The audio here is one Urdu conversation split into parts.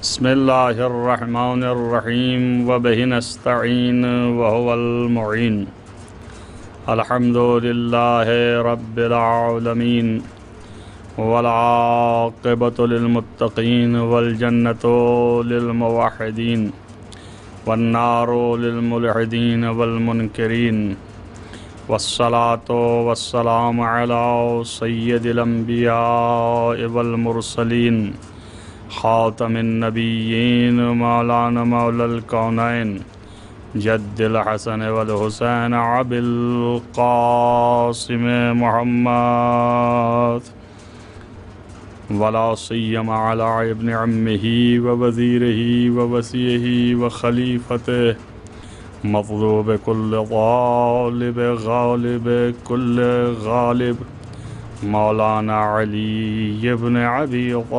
بسم اللہ الرحمن الرحیم وبہ نستعین وهو المعین الحمد للہ رب العالمین والعاقبۃ للمتقین والجنۃ للموحدین والنار للملحدین والمنکرین والصلاة والسلام علی سید الانبیاء والمرسلین خاتم النبیین مولانا مولا الکونین جد الحسن والحسین ابی القاسم محمد ولا سیما علی ابن عمہ ووزیرہ ووصیہ وخلیفتہ مطلوب کل طالب غالب کل غالب مولانا علی ابن ابی طالب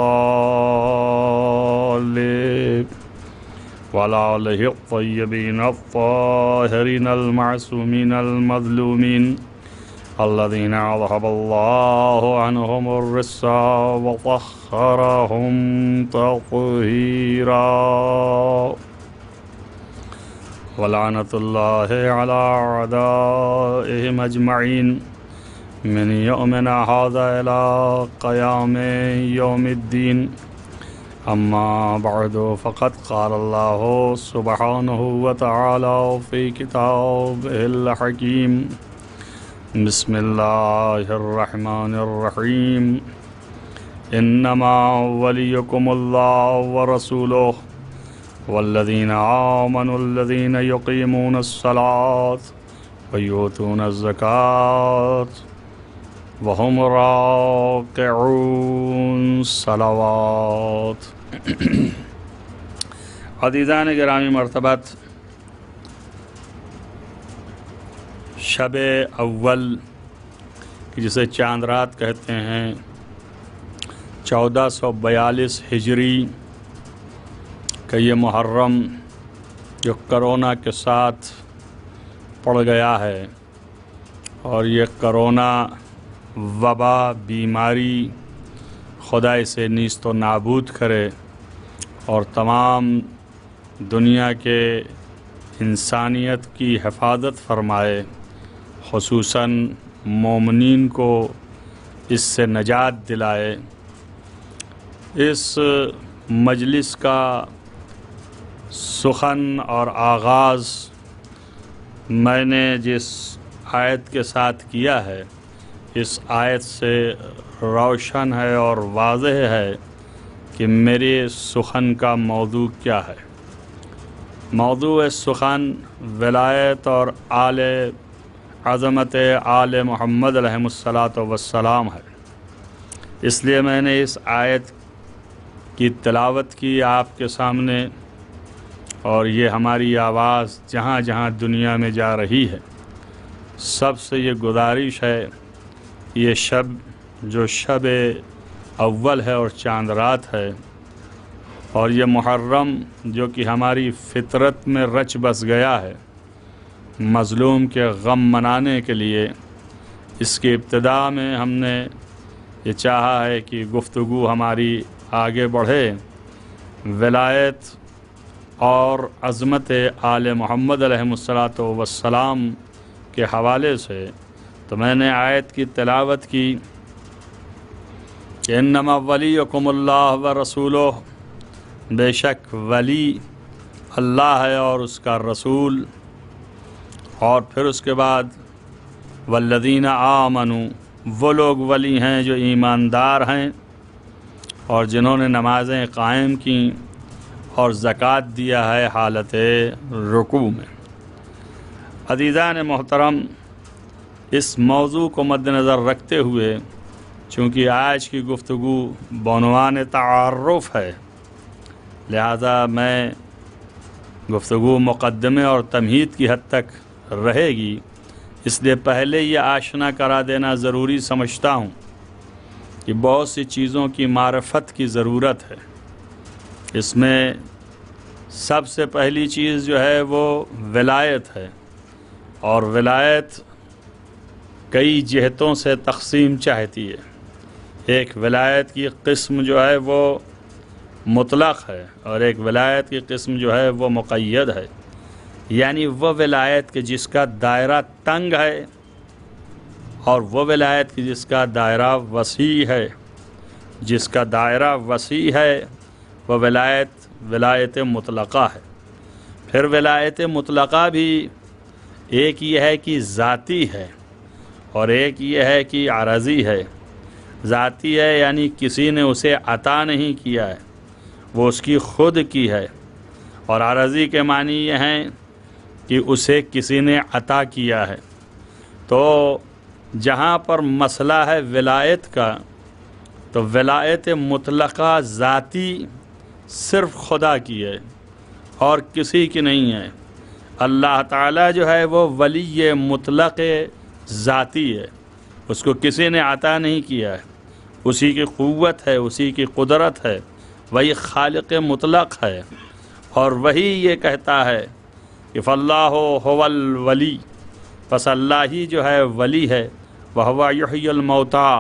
وآلہ الطیبین الطاہرین المعصومین المظلومین الذین اذھب اللہ عنہم الرجس وطہرہم تطہیرا ولعنۃ اللہ علی اعدائہم اجمعین من یومنا ھذا الی قیام یوم الدین اما بعد فقد قال اللہ سبحانہ وتعالی فی کتابہ الحکیم بسم اللہ الرحمن الرحیم انما ولیکم اللہ ورسولہ والذین آمنوا الذین یقیمون الصلاة ویؤتون الزکاة وهم راکعون صلوات۔ عزیزان گرامی مرتبت، شب اول جسے چاند رات کہتے ہیں 1442 ہجری کا یہ محرم جو کرونا کے ساتھ پڑ گیا ہے، اور یہ کرونا وبا بیماری خدا اسے نیست و نابود کرے اور تمام دنیا کے انسانیت کی حفاظت فرمائے، خصوصاً مومنین کو اس سے نجات دلائے۔ اس مجلس کا سخن اور آغاز میں نے جس آیت کے ساتھ کیا ہے، اس آیت سے روشن ہے اور واضح ہے کہ میرے سخن کا موضوع کیا ہے۔ موضوع سخن ولایت اور آل عظمت آل محمد علیہم الصلاۃ ہے۔ اس لیے میں نے اس آیت کی تلاوت کی آپ کے سامنے، اور یہ ہماری آواز جہاں جہاں دنیا میں جا رہی ہے، سب سے یہ گزارش ہے، یہ شب جو شب اول ہے اور چاند رات ہے، اور یہ محرم جو کہ ہماری فطرت میں رچ بس گیا ہے، مظلوم کے غم منانے کے لیے، اس کی ابتدا میں ہم نے یہ چاہا ہے کہ گفتگو ہماری آگے بڑھے ولایت اور عظمت آل محمد علیہم الصلاۃ کے حوالے سے۔ تو میں نے آیت کی تلاوت کی کہ انما ولیکم اللہ ورسولہ، بے شک ولی اللہ ہے اور اس کا رسول، اور پھر اس کے بعد والذین آمنوا، وہ لوگ ولی ہیں جو ایماندار ہیں اور جنہوں نے نمازیں قائم کیں اور زکوٰۃ دیا ہے حالت رکوع میں۔ عزیزان محترم، اس موضوع کو مد نظر رکھتے ہوئے، چونکہ آج کی گفتگو بعنوان تعارف ہے، لہذا میں گفتگو مقدمے اور تمہید کی حد تک رہے گی، اس لیے پہلے یہ آشنا کرا دینا ضروری سمجھتا ہوں کہ بہت سی چیزوں کی معرفت کی ضرورت ہے۔ اس میں سب سے پہلی چیز جو ہے وہ ولایت ہے، اور ولایت کئی جہتوں سے تقسیم چاہتی ہے۔ ایک ولایت کی قسم جو ہے وہ مطلق ہے، اور ایک ولایت کی قسم جو ہے وہ مقید ہے، یعنی وہ ولایت کہ جس کا دائرہ تنگ ہے اور وہ ولایت کہ جس کا دائرہ وسیع ہے۔ جس کا دائرہ وسیع ہے وہ ولایت مطلقہ ہے۔ پھر ولایت مطلقہ بھی ایک یہ ہے کہ ذاتی ہے اور ایک یہ ہے کہ عرضی ہے۔ ذاتی ہے یعنی کسی نے اسے عطا نہیں کیا ہے، وہ اس کی خود کی ہے، اور عرضی کے معنی یہ ہیں کہ اسے کسی نے عطا کیا ہے۔ تو جہاں پر مسئلہ ہے ولایت کا، تو ولایت مطلقہ ذاتی صرف خدا کی ہے اور کسی کی نہیں ہے۔ اللہ تعالیٰ جو ہے وہ ولی مطلق ذاتی ہے، اس کو کسی نے عطا نہیں کیا ہے، اسی کی قوت ہے، اسی کی قدرت ہے، وہی خالق مطلق ہے، اور وہی یہ کہتا ہے کہ فاللہ هو الولی، پس اللہ ہی جو ہے ولی ہے، وَهُوَ يُحْيِي الْمَوْتَى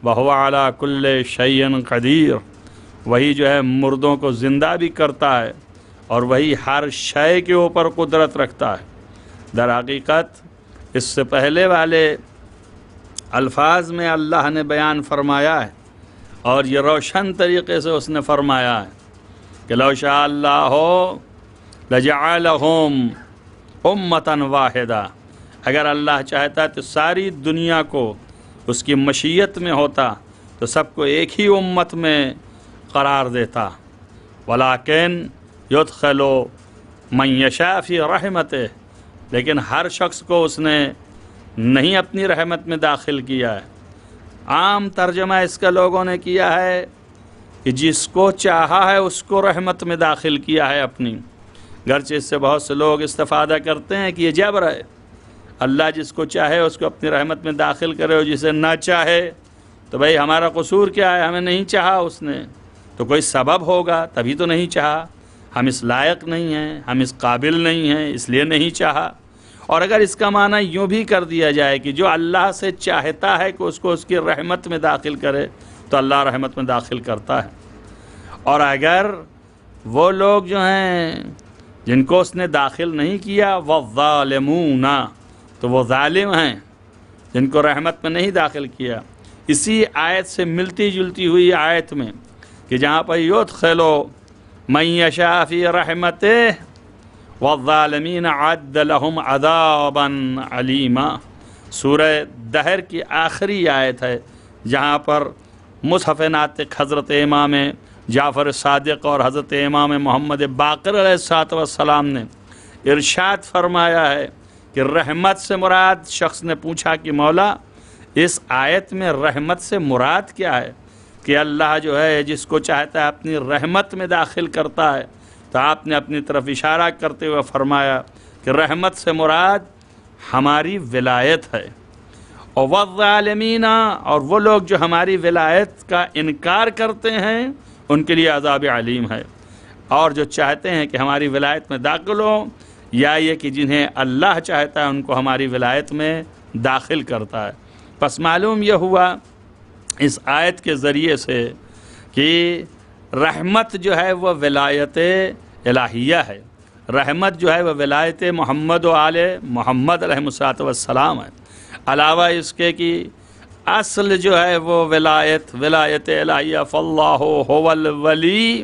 وَهُوَ عَلَى كُلِّ شَيْءٍ قدیر، وہی جو ہے مردوں کو زندہ بھی کرتا ہے اور وہی ہر شے کے اوپر قدرت رکھتا ہے۔ در حقیقت اس سے پہلے والے الفاظ میں اللہ نے بیان فرمایا ہے، اور یہ روشن طریقے سے اس نے فرمایا ہے کہ لو شاء اللہ لجعلہم امۃ واحدہ، اگر اللہ چاہتا تو ساری دنیا کو اس کی مشیت میں ہوتا تو سب کو ایک ہی امت میں قرار دیتا، ولیکن یدخل من یشاء فی رحمتہ، لیکن ہر شخص کو اس نے نہیں اپنی رحمت میں داخل کیا ہے۔ عام ترجمہ اس کا لوگوں نے کیا ہے کہ جس کو چاہا ہے اس کو رحمت میں داخل کیا ہے اپنی، گرچہ اس سے بہت سے لوگ استفادہ کرتے ہیں کہ یہ جبر ہے، اللہ جس کو چاہے اس کو اپنی رحمت میں داخل کرے، اور جسے نہ چاہے تو بھئی ہمارا قصور کیا ہے، ہمیں نہیں چاہا اس نے، تو کوئی سبب ہوگا تبھی تو نہیں چاہا، ہم اس لائق نہیں ہیں، ہم اس قابل نہیں ہیں، اس لیے نہیں چاہا۔ اور اگر اس کا معنی یوں بھی کر دیا جائے کہ جو اللہ سے چاہتا ہے کہ اس کو اس کی رحمت میں داخل کرے تو اللہ رحمت میں داخل کرتا ہے، اور اگر وہ لوگ جو ہیں جن کو اس نے داخل نہیں کیا والظالمون، تو وہ ظالم ہیں جن کو رحمت میں نہیں داخل کیا۔ اسی آیت سے ملتی جلتی ہوئی آیت میں کہ جہاں پر یدخل من یشاء فی رحمتہ والظالمین اعد لہم عذابا علیما، سورہ دہر کی آخری آیت ہے، جہاں پر مصحف ناطق حضرت امام جعفر صادق اور حضرت امام محمد باقر علیہ السلام نے ارشاد فرمایا ہے کہ رحمت سے مراد، شخص نے پوچھا کہ مولا اس آیت میں رحمت سے مراد کیا ہے؟ کہ اللہ جو ہے جس کو چاہتا ہے اپنی رحمت میں داخل کرتا ہے، تو آپ نے اپنی طرف اشارہ کرتے ہوئے فرمایا کہ رحمت سے مراد ہماری ولایت ہے، اور والظالمین، اور وہ لوگ جو ہماری ولایت کا انکار کرتے ہیں ان کے لیے عذاب علیم ہے، اور جو چاہتے ہیں کہ ہماری ولایت میں داخل ہو، یا یہ کہ جنہیں اللہ چاہتا ہے ان کو ہماری ولایت میں داخل کرتا ہے۔ پس معلوم یہ ہوا اس آیت کے ذریعے سے کہ رحمت جو ہے وہ ولایت الہیہ ہے، رحمت جو ہے وہ ولایت محمد و آل محمد علیہ السلام ہے، علاوہ اس کے کہ اصل جو ہے وہ ولایت الہیہ، فاللہ هو الولی،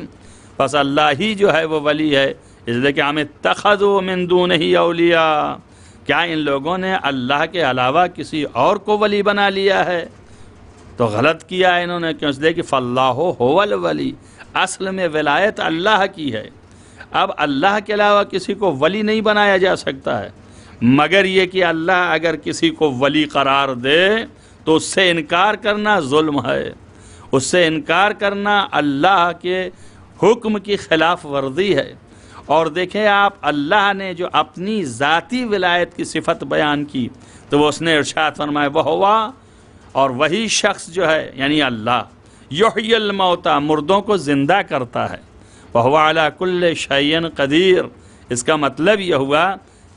بس اللہ ہی جو ہے وہ ولی ہے۔ اس لیے کہ ہم اتخذوا من دونہ اولیاء، کیا ان لوگوں نے اللہ کے علاوہ کسی اور کو ولی بنا لیا ہے؟ تو غلط کیا ہے انہوں نے، کیوں؟ اس لیے کہ فاللہ هو الولی، اصل میں ولایت اللہ کی ہے۔ اب اللہ کے علاوہ کسی کو ولی نہیں بنایا جا سکتا ہے، مگر یہ کہ اللہ اگر کسی کو ولی قرار دے تو اس سے انکار کرنا ظلم ہے، اس سے انکار کرنا اللہ کے حکم کی خلاف ورزی ہے۔ اور دیکھیں آپ، اللہ نے جو اپنی ذاتی ولایت کی صفت بیان کی تو وہ اس نے ارشاد فرمایا وہ ہوا، اور وہی شخص جو ہے یعنی اللہ، یحیی الموتى، مردوں کو زندہ کرتا ہے، وَهُوَ عَلَى كُلِّ شَيْءٍ قدیر۔ اس کا مطلب یہ ہوا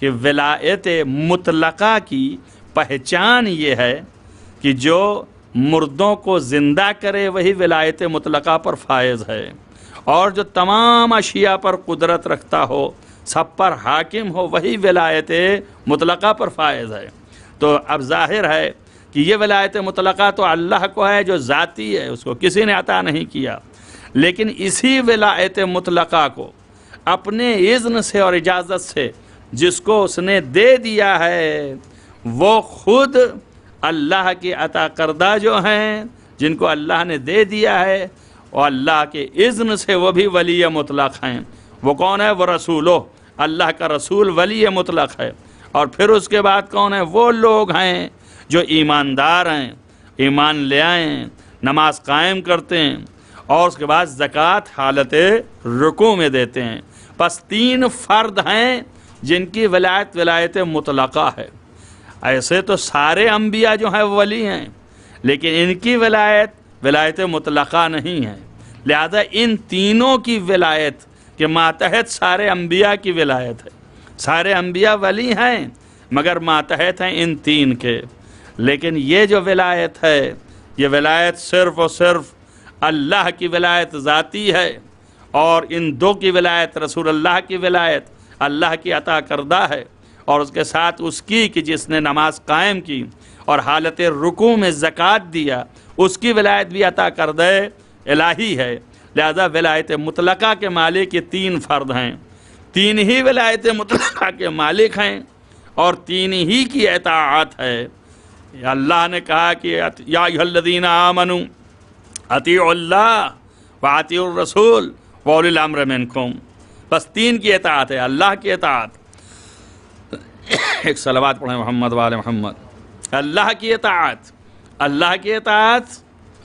کہ ولایت مطلقہ کی پہچان یہ ہے کہ جو مردوں کو زندہ کرے وہی ولایت مطلقہ پر فائز ہے، اور جو تمام اشیاء پر قدرت رکھتا ہو، سب پر حاکم ہو، وہی ولایت مطلقہ پر فائز ہے۔ تو اب ظاہر ہے کہ یہ ولایت مطلقہ تو اللہ کو ہے جو ذاتی ہے، اس کو کسی نے عطا نہیں کیا، لیکن اسی ولایت مطلقہ کو اپنے اذن سے اور اجازت سے جس کو اس نے دے دیا ہے، وہ خود اللہ کی عطا کردہ جو ہیں، جن کو اللہ نے دے دیا ہے اور اللہ کے اذن سے وہ بھی ولی مطلق ہیں۔ وہ کون ہے؟ وہ رسولو، اللہ کا رسول ولی مطلق ہے۔ اور پھر اس کے بعد کون ہے؟ وہ لوگ ہیں جو ایماندار ہیں، ایمان لے آئیں، نماز قائم کرتے ہیں، اور اس کے بعد زکوٰۃ حالت رکوع میں دیتے ہیں۔ پس 3 فرد ہیں جن کی ولایت مطلقہ ہے۔ ایسے تو سارے انبیاء جو ہیں ولی ہیں، لیکن ان کی ولایت مطلقہ نہیں ہے، لہذا ان تینوں کی ولایت کے ماتحت سارے انبیاء کی ولایت ہے۔ سارے انبیاء ولی ہیں مگر ماتحت ہیں ان 3 کے، لیکن یہ جو ولایت ہے، یہ ولایت صرف اور صرف اللہ کی ولایت ذاتی ہے، اور ان 2 کی ولایت رسول اللہ کی ولایت اللہ کی عطا کردہ ہے، اور اس کے ساتھ اس کی کہ جس نے نماز قائم کی اور حالت رکوع میں زکوٰۃ دیا، اس کی ولایت بھی عطا کردہ الہی ہے۔ لہذا ولایت مطلقہ کے مالک یہ 3 فرد ہیں، 3 ہی ولایت مطلقہ کے مالک ہیں، اور 3 ہی کی اطاعت ہے۔ اللہ نے کہا کہ یا ایھا الذین آمنوا اطیعوا اللہ واطیعوا الرسول واولی الامر منکم۔ بس 3 کی اطاعت ہے، اللہ کی اطاعت۔ ایک صلوات پڑھیں محمد وآل محمد۔ اللہ کی اطاعت، اللہ کی اطاعت،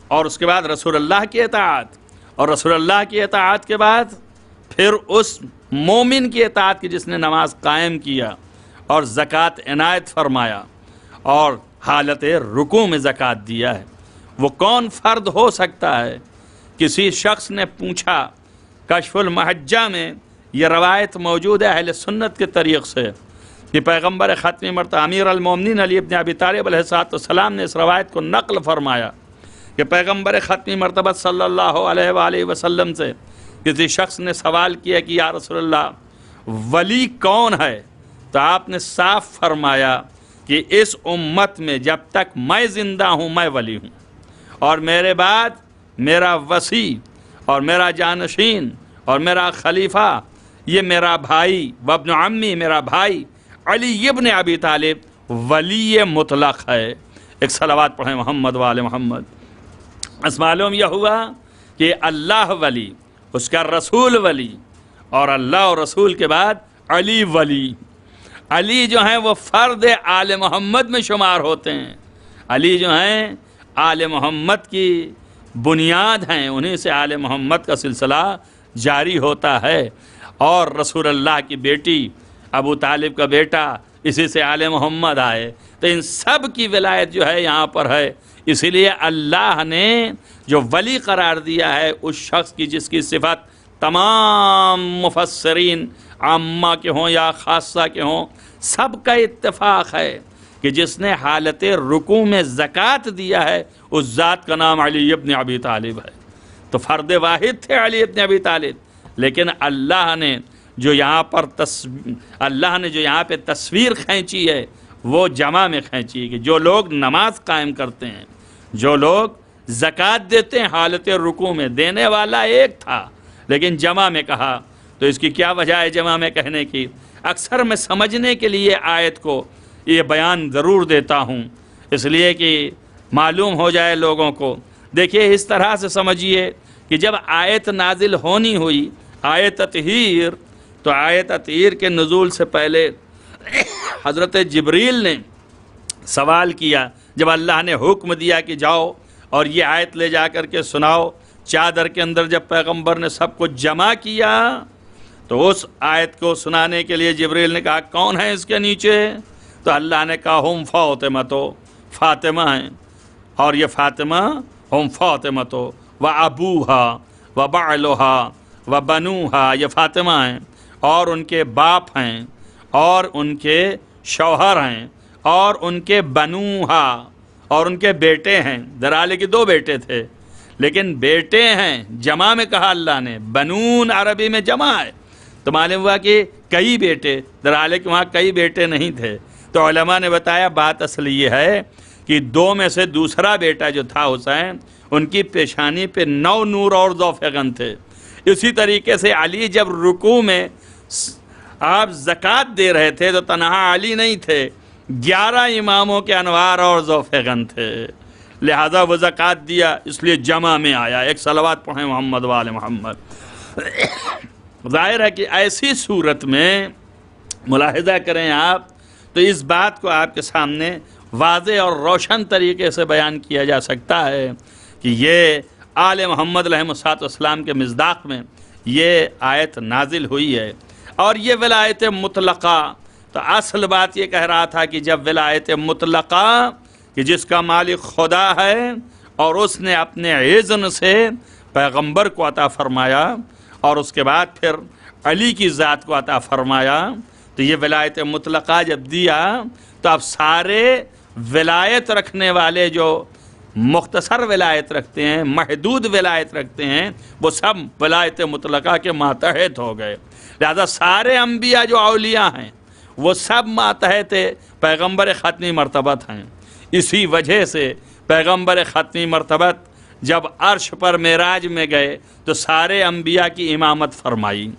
اور اس کے بعد رسول اللہ کی اطاعت، اور رسول اللہ کی اطاعت کے بعد پھر اس مومن کی اطاعت کی جس نے نماز قائم کیا اور زکوٰۃ عنایت فرمایا اور حالت رکوع میں زکوٰۃ دیا ہے۔ وہ کون فرد ہو سکتا ہے؟ کسی شخص نے پوچھا، کشف المحجہ میں یہ روایت موجود ہے اہل سنت کے طریق سے کہ پیغمبر ختمی مرتبہ امیر المومنین علی ابن ابی طالب علیہ السلام نے اس روایت کو نقل فرمایا کہ پیغمبر ختمی مرتبہ صلی اللہ علیہ وآلہ وسلم سے کسی شخص نے سوال کیا کہ یا رسول اللہ ولی کون ہے؟ تو آپ نے صاف فرمایا کہ اس امت میں جب تک میں زندہ ہوں میں ولی ہوں، اور میرے بعد میرا وصی اور میرا جانشین اور میرا خلیفہ یہ میرا بھائی وابن عمی، میرا بھائی علی ابن ابی طالب ولی مطلق ہے۔ ایک صلوات پڑھیں محمد وآل محمد۔ اس معلوم یہ ہوا کہ اللہ ولی، اس کا رسول ولی، اور اللہ اور رسول کے بعد علی ولی۔ علی جو ہیں وہ فرد آل محمد میں شمار ہوتے ہیں، علی جو ہیں آل محمد کی بنیاد ہیں، انہیں سے آل محمد کا سلسلہ جاری ہوتا ہے، اور رسول اللہ کی بیٹی ابو طالب کا بیٹا اسی سے آل محمد آئے، تو ان سب کی ولایت جو ہے یہاں پر ہے۔ اسی لیے اللہ نے جو ولی قرار دیا ہے اس شخص کی جس کی صفت تمام مفسرین عامہ کے ہوں یا خاصہ کے ہوں سب کا اتفاق ہے کہ جس نے حالت رکوع میں زکوٰۃ دیا ہے اس ذات کا نام علی ابن ابی طالب ہے۔ تو فرد واحد تھے علی ابن ابی طالب، لیکن اللہ نے جو یہاں پہ تصویر کھینچی ہے وہ جمع میں کھینچی ہے کہ جو لوگ نماز قائم کرتے ہیں، جو لوگ زکوٰۃ دیتے ہیں حالت رکوع میں، دینے والا ایک تھا لیکن جمع میں کہا۔ تو اس کی کیا وجہ ہے جمع میں کہنے کی؟ اکثر میں سمجھنے کے لیے آیت کو یہ بیان ضرور دیتا ہوں، اس لیے کہ معلوم ہو جائے لوگوں کو۔ دیکھیے اس طرح سے سمجھیے کہ جب آیت نازل ہونی ہوئی آیت تطہیر، تو آیت تطہیر کے نزول سے پہلے حضرت جبریل نے سوال کیا، جب اللہ نے حکم دیا کہ جاؤ اور یہ آیت لے جا کر کے سناؤ، چادر کے اندر جب پیغمبر نے سب کو جمع کیا تو اس آیت کو سنانے کے لیے جبریل نے کہا کون ہے اس کے نیچے؟ تو اللہ نے کہا ہم فاطمہ، تو فاطمہ ہیں، اور یہ فاطمہ ہم فاطمہ تو و ابوہا و بعلہا و بنوہا، یہ فاطمہ ہیں اور ان کے باپ ہیں اور ان کے شوہر ہیں اور ان کے بنوہا اور ان کے بیٹے ہیں۔ درالے کے 2 بیٹے تھے، لیکن بیٹے ہیں، جمع میں کہا اللہ نے، بنون عربی میں جمع ہے، تو معلوم ہوا کہ کئی بیٹے، درحالے کہ وہاں کئی بیٹے نہیں تھے۔ تو علماء نے بتایا بات اصل یہ ہے کہ 2 میں سے دوسرا بیٹا جو تھا حسین، ان کی پیشانی پہ 9 نور اور ذوفغن تھے۔ اسی طریقے سے علی جب رکوع میں آپ زکوٰۃ دے رہے تھے تو تنہا علی نہیں تھے، 11 اماموں کے انوار اور ذوفغن تھے، لہذا وہ زکوٰۃ دیا، اس لیے جمع میں آیا۔ ایک صلوات پڑھیں محمد وآل محمد۔ ظاہر ہے کہ ایسی صورت میں ملاحظہ کریں آپ تو اس بات کو آپ کے سامنے واضح اور روشن طریقے سے بیان کیا جا سکتا ہے کہ یہ آل محمد علیہ السلام کے مصداق میں یہ آیت نازل ہوئی ہے۔ اور یہ ولایت مطلقہ، تو اصل بات یہ کہہ رہا تھا کہ جب ولایت مطلقہ کہ جس کا مالک خدا ہے اور اس نے اپنے اذن سے پیغمبر کو عطا فرمایا اور اس کے بعد پھر علی کی ذات کو عطا فرمایا، تو یہ ولایت مطلقہ جب دیا تو اب سارے ولایت رکھنے والے جو مختصر ولایت رکھتے ہیں، محدود ولایت رکھتے ہیں، وہ سب ولایت مطلقہ کے ماتحت ہو گئے۔ لہذا سارے انبیاء جو اولیاء ہیں وہ سب ماتحت پیغمبر ختمی مرتبت ہیں۔ اسی وجہ سے پیغمبر ختمی مرتبت جب عرش پر معراج میں گئے تو سارے انبیاء کی امامت فرمائی،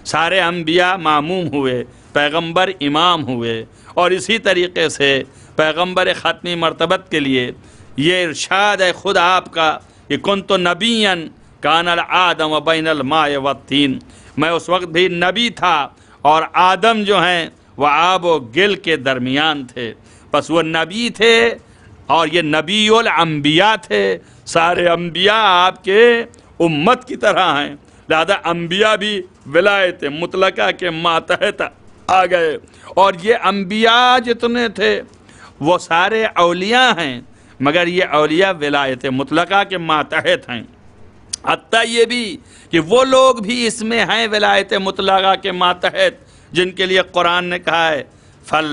سارے انبیاء ماموم ہوئے، پیغمبر امام ہوئے۔ اور اسی طریقے سے پیغمبر ختمی مرتبت کے لیے یہ ارشاد ہے خود آپ کا کہ کنت نبیًا کان الآدم بین الماء والطین، میں اس وقت بھی نبی تھا اور آدم جو ہیں وہ آب و گل کے درمیان تھے۔ بس وہ نبی تھے اور یہ نبی الانبیاء تھے، سارے انبیاء آپ کے امت کی طرح ہیں، لہذا انبیاء بھی ولایت مطلقہ کے ماتحت آ گئے۔ اور یہ انبیاء جتنے تھے وہ سارے اولیاء ہیں، مگر یہ اولیاء ولایت مطلقہ کے ماتحت ہیں۔ حتیٰ یہ بھی کہ وہ لوگ بھی اس میں ہیں ولایت مطلقہ کے ماتحت جن کے لیے قرآن نے کہا ہے فل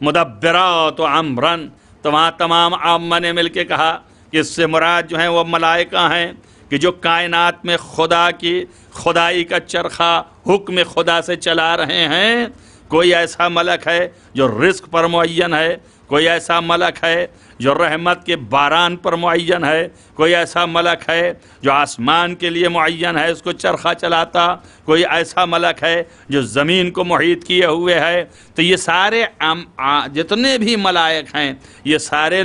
مدبرات امرن، تو وہاں تمام عامہ نے مل کے کہا کہ اس سے مراد جو ہیں وہ ملائکہ ہیں کہ جو کائنات میں خدا کی خدائی کا چرخہ حکم خدا سے چلا رہے ہیں۔ کوئی ایسا ملک ہے جو رزق پر معین ہے، کوئی ایسا ملک ہے جو رحمت کے باران پر معین ہے، کوئی ایسا ملک ہے جو آسمان کے لیے معین ہے، اس کو چرخہ چلاتا، کوئی ایسا ملک ہے جو زمین کو محیط کیے ہوئے ہے۔ تو یہ سارے جتنے بھی ملائک ہیں یہ سارے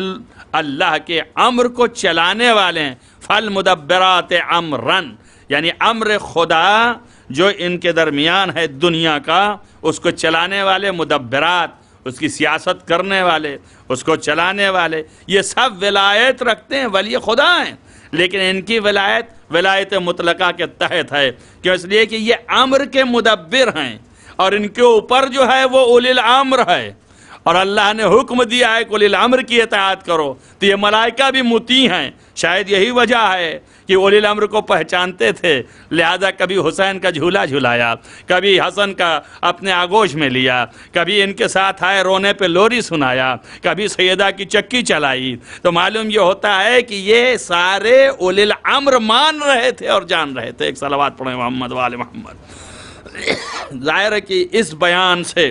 اللہ کے امر کو چلانے والے ہیں۔ فالمدبرات امرن، یعنی امر خدا جو ان کے درمیان ہے دنیا کا، اس کو چلانے والے مدبرات، اس کی سیاست کرنے والے، اس کو چلانے والے، یہ سب ولایت رکھتے ہیں، ولی خدا ہیں، لیکن ان کی ولایت مطلقہ کے تحت ہے، کیوں؟ اس لیے کہ یہ امر کے مدبر ہیں اور ان کے اوپر جو ہے وہ اولی الامر ہے، اور اللہ نے حکم دیا ہے کہ اولی الامر کی اطاعت کرو، تو یہ ملائکہ بھی مطیع ہیں۔ شاید یہی وجہ ہے کہ اولی الامر کو پہچانتے تھے، لہذا کبھی حسین کا جھولا جھلایا، کبھی حسن کا اپنے آغوش میں لیا، کبھی ان کے ساتھ آئے رونے پہ لوری سنایا، کبھی سیدہ کی چکی چلائی۔ تو معلوم یہ ہوتا ہے کہ یہ سارے اولی الامر مان رہے تھے اور جان رہے تھے۔ ایک صلوات پڑھیں محمد وآل محمد۔ ظاہر ہے کہ اس بیان سے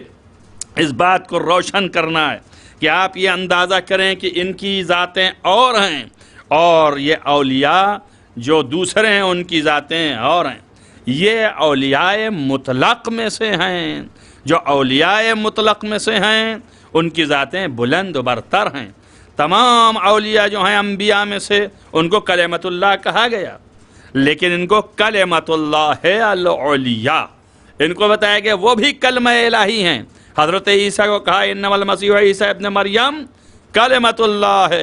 اس بات کو روشن کرنا ہے کہ آپ یہ اندازہ کریں کہ ان کی ذاتیں اور ہیں اور یہ اولیاء جو دوسرے ہیں ان کی ذاتیں اور ہیں۔ یہ اولیاء مطلق میں سے ہیں، جو اولیاء مطلق میں سے ہیں ان کی ذاتیں بلند و برتر ہیں۔ تمام اولیاء جو ہیں انبیاء میں سے ان کو کلمۃ اللہ کہا گیا، لیکن ان کو کلمۃ اللہ العلیٰ ان کو بتایا گیا وہ بھی کلمہ الہی ہیں۔ حضرت عیسیٰ کو کہا انما المسیح عیسیٰ ابن مریم کلمۃ اللہ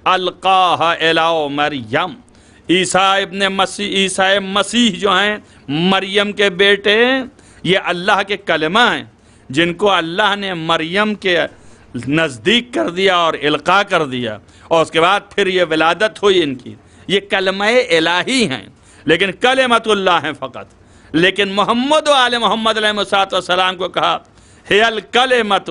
القاہ الی مریم۔ عیسیٰ مسیح جو ہیں مریم کے بیٹے، یہ اللہ کے کلمہ ہیں جن کو اللہ نے مریم کے نزدیک کر دیا اور القاء کر دیا، اور اس کے بعد پھر یہ ولادت ہوئی ان کی۔ یہ کلمہ الہی ہیں لیکن کلمۃ اللہ ہیں فقط۔ لیکن محمد و آل محمد علیہ السلام کو کہا ہے الکلمۃ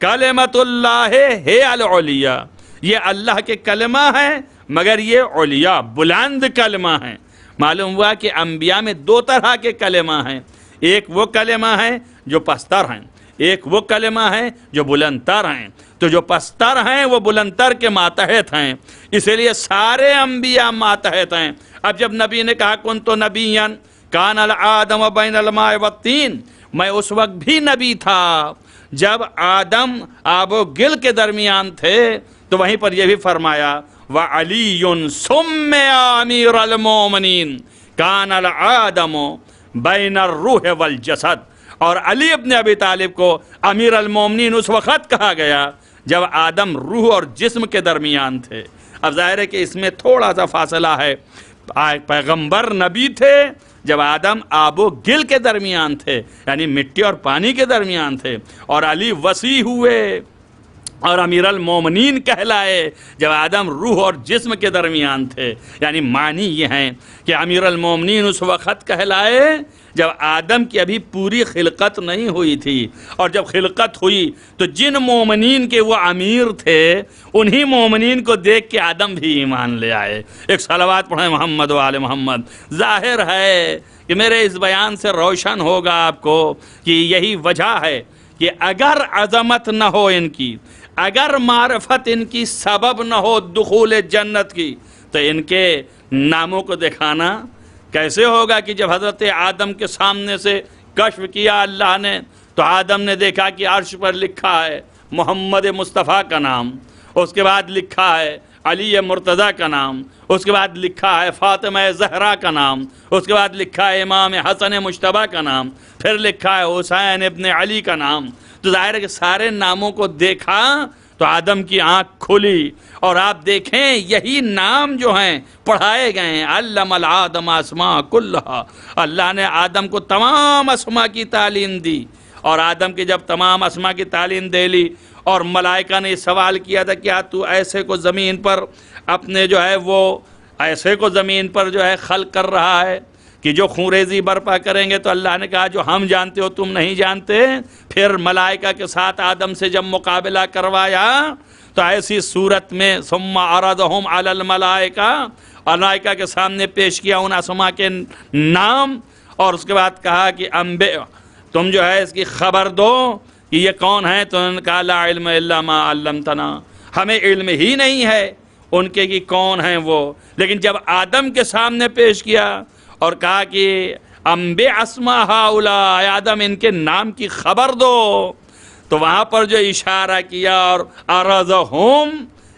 کلمۃ اللہ ہے العلیٰ، یہ اللہ کے کلمہ ہیں مگر یہ علیا بلند کلمہ ہیں۔ معلوم ہوا کہ انبیاء میں دو طرح کے کلمہ ہیں، ایک وہ کلمہ ہے جو پستر ہیں، ایک وہ کلمہ ہے جو بلندتر ہیں۔ تو جو پستر ہیں وہ بلندتر کے ماتحت ہیں، اسی لیے سارے انبیاء ماتحت ہیں۔ اب جب نبی نے کہا کنت نبیًا کان الآدم بین الماء والطین، میں اس وقت بھی نبی تھا جب آدم آب و گل کے درمیان تھے، تو وہیں پر یہ بھی فرمایا وَعَلِيٌّ سُمِّيَ أَمِيرَ الْمُؤْمِنِينَ كَانَ الْآدَمُ بَيْنَ الرُّوحِ وَالْجَسَدِ، اور علی ابن ابی طالب کو امیر المومنین اس وقت کہا گیا جب آدم روح اور جسم کے درمیان تھے۔ اب ظاہر ہے کہ اس میں تھوڑا سا فاصلہ ہے، پیغمبر نبی تھے جب آدم آب و گل کے درمیان تھے، یعنی مٹی اور پانی کے درمیان تھے، اور علی وسیع ہوئے اور امیر المومنین کہلائے جب آدم روح اور جسم کے درمیان تھے۔ یعنی معنی یہ ہیں کہ امیر المومنین اس وقت کہلائے جب آدم کی ابھی پوری خلقت نہیں ہوئی تھی، اور جب خلقت ہوئی تو جن مومنین کے وہ امیر تھے انہی مومنین کو دیکھ کے آدم بھی ایمان لے آئے۔ ایک صلوات پڑھیں محمد و آل محمد۔ ظاہر ہے کہ میرے اس بیان سے روشن ہوگا آپ کو کہ یہی وجہ ہے کہ اگر عظمت نہ ہو ان کی، اگر معرفت ان کی سبب نہ ہو دخول جنت کی، تو ان کے ناموں کو دکھانا کیسے ہوگا کہ جب حضرت آدم کے سامنے سے کشف کیا اللہ نے تو آدم نے دیکھا کہ عرش پر لکھا ہے محمد مصطفیٰ کا نام، اس کے بعد لکھا ہے علی مرتضیٰ کا نام، اس کے بعد لکھا ہے فاطمہ زہرا کا نام، اس کے بعد لکھا ہے امام حسن مجتبیٰ کا نام، پھر لکھا ہے حسین ابن علی کا نام۔ تو ظاہر ہے کہ سارے ناموں کو دیکھا تو آدم کی آنکھ کھلی، اور آپ دیکھیں یہی نام جو ہیں پڑھائے گئے ہیں، علم الآدم اسماء کلھا، اللہ نے آدم کو تمام اسماء کی تعلیم دی، اور آدم کی جب تمام اسماء کی تعلیم دے لی اور ملائکہ نے سوال کیا تھا کیا تو ایسے کو زمین پر اپنے جو ہے وہ ایسے کو زمین پر جو ہے خلق کر رہا ہے کہ جو خونریزی برپا کریں گے، تو اللہ نے کہا جو ہم جانتے ہو تم نہیں جانتے۔ پھر ملائکہ کے ساتھ آدم سے جب مقابلہ کروایا تو ایسی صورت میں ثم عرضہم علی الملائکہ، ملائکہ کے سامنے پیش کیا ان اسماء کے نام، اور اس کے بعد کہا کہ تم جو ہے اس کی خبر دو کہ یہ کون ہیں، تو انہوں نے کہا لا علم الا ما علمتنا، ہمیں علم ہی نہیں ہے ان کے کہ کون ہیں وہ۔ لیکن جب آدم کے سامنے پیش کیا اور کہا کہ انبئ اسماء ہؤلاء، آدم ان کے نام کی خبر دو، تو وہاں پر جو اشارہ کیا اور عرضہم،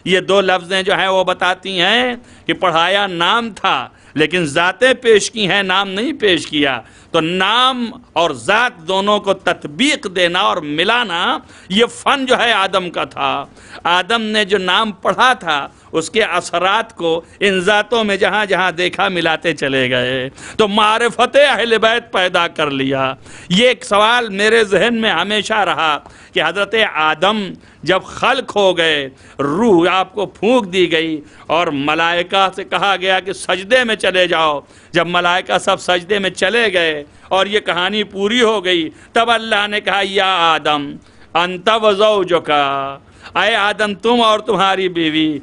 یہ دو لفظیں جو ہیں وہ بتاتی ہیں کہ پڑھایا نام تھا لیکن ذاتیں پیش کی ہیں، نام نہیں پیش کیا۔ تو نام اور ذات دونوں کو تطبیق دینا اور ملانا یہ فن جو ہے آدم کا تھا۔ آدم نے جو نام پڑھا تھا اس کے اثرات کو ان ذاتوں میں جہاں جہاں دیکھا ملاتے چلے گئے، تو معرفت اہل بیت پیدا کر لیا۔ یہ ایک سوال میرے ذہن میں ہمیشہ رہا کہ حضرت آدم جب خلق ہو گئے، روح آپ کو پھونک دی گئی اور ملائکہ سے کہا گیا کہ سجدے میں چلے جاؤ، جب ملائکہ سب سجدے میں چلے گئے اور یہ کہانی پوری ہو گئی، تب اللہ نے کہا یا آدم انت و زوجک، اے آدم تم اور تمہاری بیوی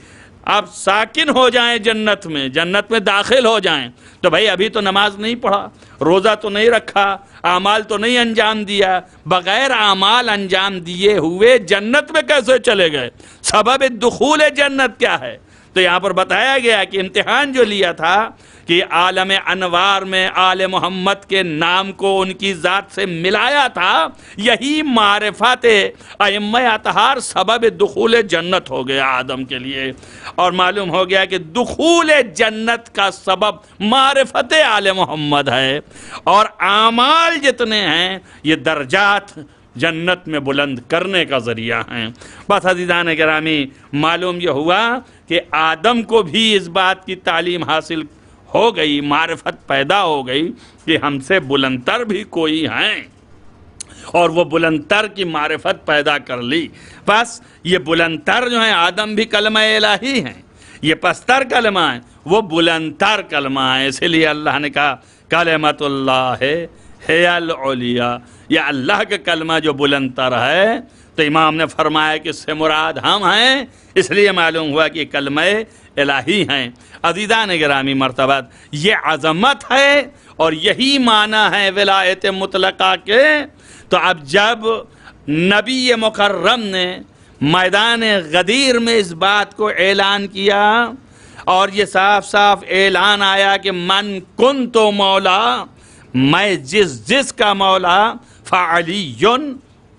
اب ساکن ہو جائیں جنت میں داخل ہو جائیں۔ تو بھائی ابھی تو نماز نہیں پڑھا، روزہ تو نہیں رکھا، اعمال تو نہیں انجام دیا، بغیر اعمال انجام دیے ہوئے جنت میں کیسے چلے گئے؟ سبب دخول جنت کیا ہے؟ تو یہاں پر بتایا گیا کہ امتحان جو لیا تھا کہ عالم انوار میں آل محمد کے نام کو ان کی ذات سے ملایا تھا، یہی معرفت ائمہ اطہار سبب دخول جنت ہو گیا آدم کے لیے، اور معلوم ہو گیا کہ دخول جنت کا سبب معرفت آل محمد ہے، اور اعمال جتنے ہیں یہ درجات جنت میں بلند کرنے کا ذریعہ ہیں۔ بس عزیزان گرامی، معلوم یہ ہوا کہ آدم کو بھی اس بات کی تعلیم حاصل ہو گئی، معرفت پیدا ہو گئی کہ ہم سے بلندتر بھی کوئی ہیں، اور وہ بلندتر کی معرفت پیدا کر لی۔ بس یہ بلندتر جو ہیں آدم بھی کلمہ الہی ہیں، یہ پستر کلمہ ہیں، وہ بلندتر کلمہ ہیں، اسی لیے اللہ نے کہا کلمۃ اللہ ہے العلیا، یہ اللہ کا کلمہ جو بلند تر ہے، تو امام نے فرمایا کہ اس سے مراد ہم ہیں، اس لیے معلوم ہوا کہ کلمہ الہی ہیں۔ عزیزان گرامی مرتبت، یہ عظمت ہے اور یہی معنی ہے ولایت مطلقہ کے۔ تو اب جب نبی مکرم نے میدان غدیر میں اس بات کو اعلان کیا اور یہ صاف صاف اعلان آیا کہ من کنت مولا، میں جس کا مولا، فعلی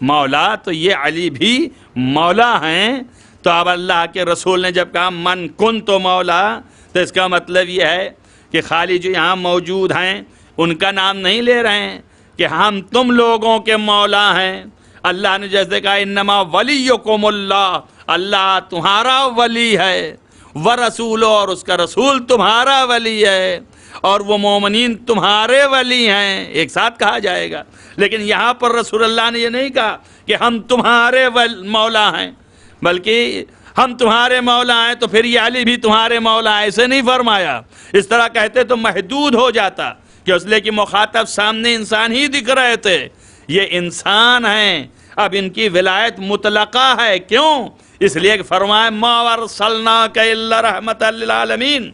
مولا، تو یہ علی بھی مولا ہیں۔ تو اب اللہ کے رسول نے جب کہا من کنت مولا، تو اس کا مطلب یہ ہے کہ خالی جو یہاں موجود ہیں ان کا نام نہیں لے رہے ہیں کہ ہم تم لوگوں کے مولا ہیں۔ اللہ نے جیسے کہا انما ولیکم اللہ، اللہ تمہارا ولی ہے، ورسول، اور اس کا رسول تمہارا ولی ہے، اور وہ مومنین تمہارے ولی ہیں، ایک ساتھ کہا جائے گا۔ لیکن یہاں پر رسول اللہ نے یہ نہیں کہا کہ ہم تمہارے مولا ہیں، بلکہ ہم تمہارے مولا ہیں تو پھر یہ علی بھی تمہارے مولا ہیں، ایسے نہیں فرمایا۔ اس طرح کہتے تو محدود ہو جاتا، کہ اس لیے کہ مخاطب سامنے انسان ہی دکھ رہے تھے، یہ انسان ہیں، اب ان کی ولایت مطلقہ ہے۔ کیوں؟ اس لیے کہ فرمائے ما ارسلناک الا رحمت للعالمین،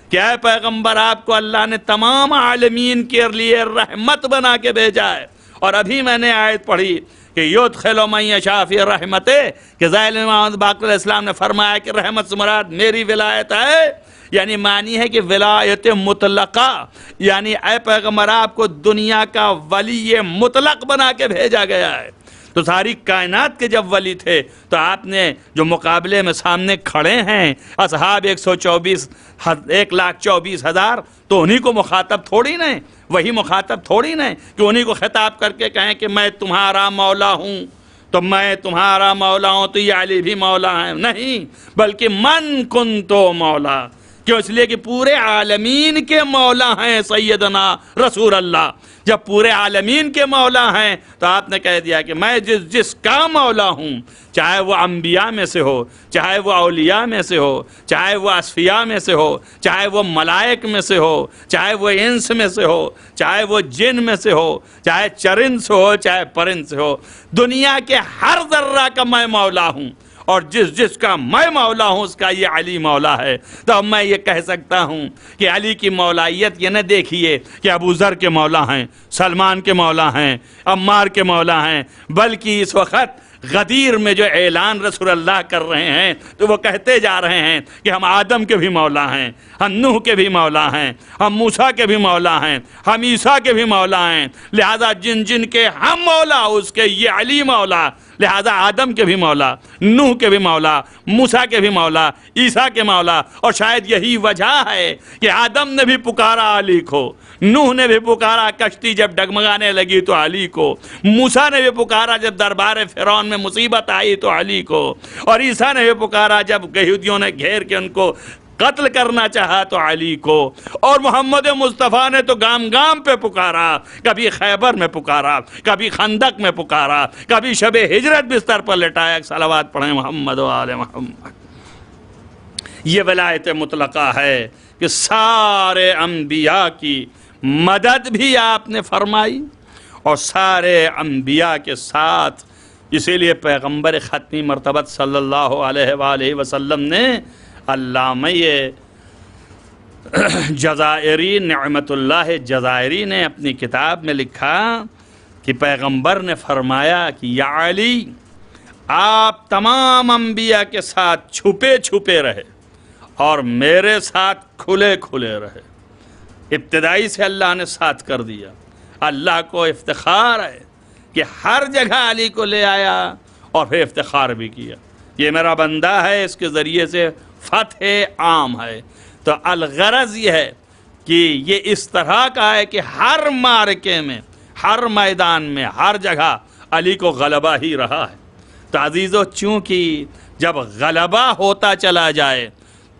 کہ اے پیغمبر آپ کو اللہ نے تمام عالمین کے لیے رحمت بنا کے بھیجا ہے۔ اور ابھی میں نے آیت پڑھی کہ یدخل من یشاء فی رحمتہ، کہ ذیل محمد باقر علیہ السلام نے فرمایا کہ رحمت سے مراد میری ولایت ہے، یعنی معنی ہے کہ ولایت مطلقہ، یعنی اے پیغمبر آپ کو دنیا کا ولی مطلق بنا کے بھیجا گیا ہے۔ تو ساری کائنات کے جب ولی تھے تو آپ نے جو مقابلے میں سامنے کھڑے ہیں اصحاب 1,24,000، تو انہی کو مخاطب تھوڑی نہیں، وہی مخاطب تھوڑی نہیں کہ انہی کو خطاب کر کے کہیں کہ میں تمہارا مولا ہوں، تو میں تمہارا مولا ہوں تو یہ علی بھی مولا ہیں، نہیں، بلکہ من کنتو مولا، کیوں؟ اس لیے کہ پورے عالمین کے مولا ہیں سیدنا رسول اللہ۔ جب پورے عالمین کے مولا ہیں تو آپ نے کہہ دیا کہ میں جس کا مولا ہوں، چاہے وہ انبیاء میں سے ہو، چاہے وہ اولیاء میں سے ہو، چاہے وہ اصفیاء میں سے ہو، چاہے وہ ملائک میں سے ہو، چاہے وہ انس میں سے ہو، چاہے وہ جن میں سے ہو، چاہے چرند سے ہو، چاہے پرند سے ہو، دنیا کے ہر ذرہ کا میں مولا ہوں، اور جس کا میں مولا ہوں اس کا یہ علی مولا ہے۔ تو اب میں یہ کہہ سکتا ہوں کہ علی کی مولائیت یہ نہ دیکھیے کہ ابو ذر کے مولا ہیں، سلمان کے مولا ہیں، عمار کے مولا ہیں، بلکہ اس وقت غدیر میں جو اعلان رسول اللہ کر رہے ہیں تو وہ کہتے جا رہے ہیں کہ ہم آدم کے بھی مولا ہیں، ہم نوح کے بھی مولا ہیں، ہم موسیٰ کے بھی مولا ہیں، ہم عیسیٰ کے بھی مولا ہیں، لہذا جن کے ہم مولا اس کے یہ علی مولا، لہذا آدم کے بھی مولا، نوح کے بھی مولا، موسیٰ کے بھی مولا، عیسیٰ کے مولا۔ اور شاید یہی وجہ ہے کہ آدم نے بھی پکارا علی کو، نوح نے بھی پکارا کشتی جب ڈگمگانے لگی تو علی کو، موسیٰ نے بھی پکارا جب دربار فرعون میں مصیبت آئی تو علی کو، اور عیسیٰ نے بھی پکارا جب یہودیوں نے گھیر کے ان کو قتل کرنا چاہا تو علی کو، اور محمد مصطفیٰ نے تو گام گام پہ پکارا، کبھی خیبر میں پکارا، کبھی خندق میں پکارا، کبھی شب ہجرت بستر پر لٹایا صلوات پڑھیں محمد و آل محمد۔ یہ ولایت مطلقہ ہے کہ سارے انبیاء کی مدد بھی آپ نے فرمائی اور سارے انبیاء کے ساتھ، اسی لیے پیغمبر ختمی مرتبت صلی اللہ علیہ وآلہ وسلم نے علامہ جزائری نعمت اللہ جزائری نے اپنی کتاب میں لکھا کہ پیغمبر نے فرمایا کہ یا علی، آپ تمام انبیاء کے ساتھ چھپے چھپے رہے اور میرے ساتھ کھلے کھلے رہے۔ ابتدائی سے اللہ نے ساتھ کر دیا۔ اللہ کو افتخار ہے کہ ہر جگہ علی کو لے آیا اور پھر افتخار بھی کیا، یہ میرا بندہ ہے، اس کے ذریعے سے فتح عام ہے۔ تو الغرض یہ ہے کہ یہ اس طرح کا ہے کہ ہر معرکے میں، ہر میدان میں، ہر جگہ علی کو غلبہ ہی رہا ہے۔ تو عزیزو، چونکہ جب غلبہ ہوتا چلا جائے،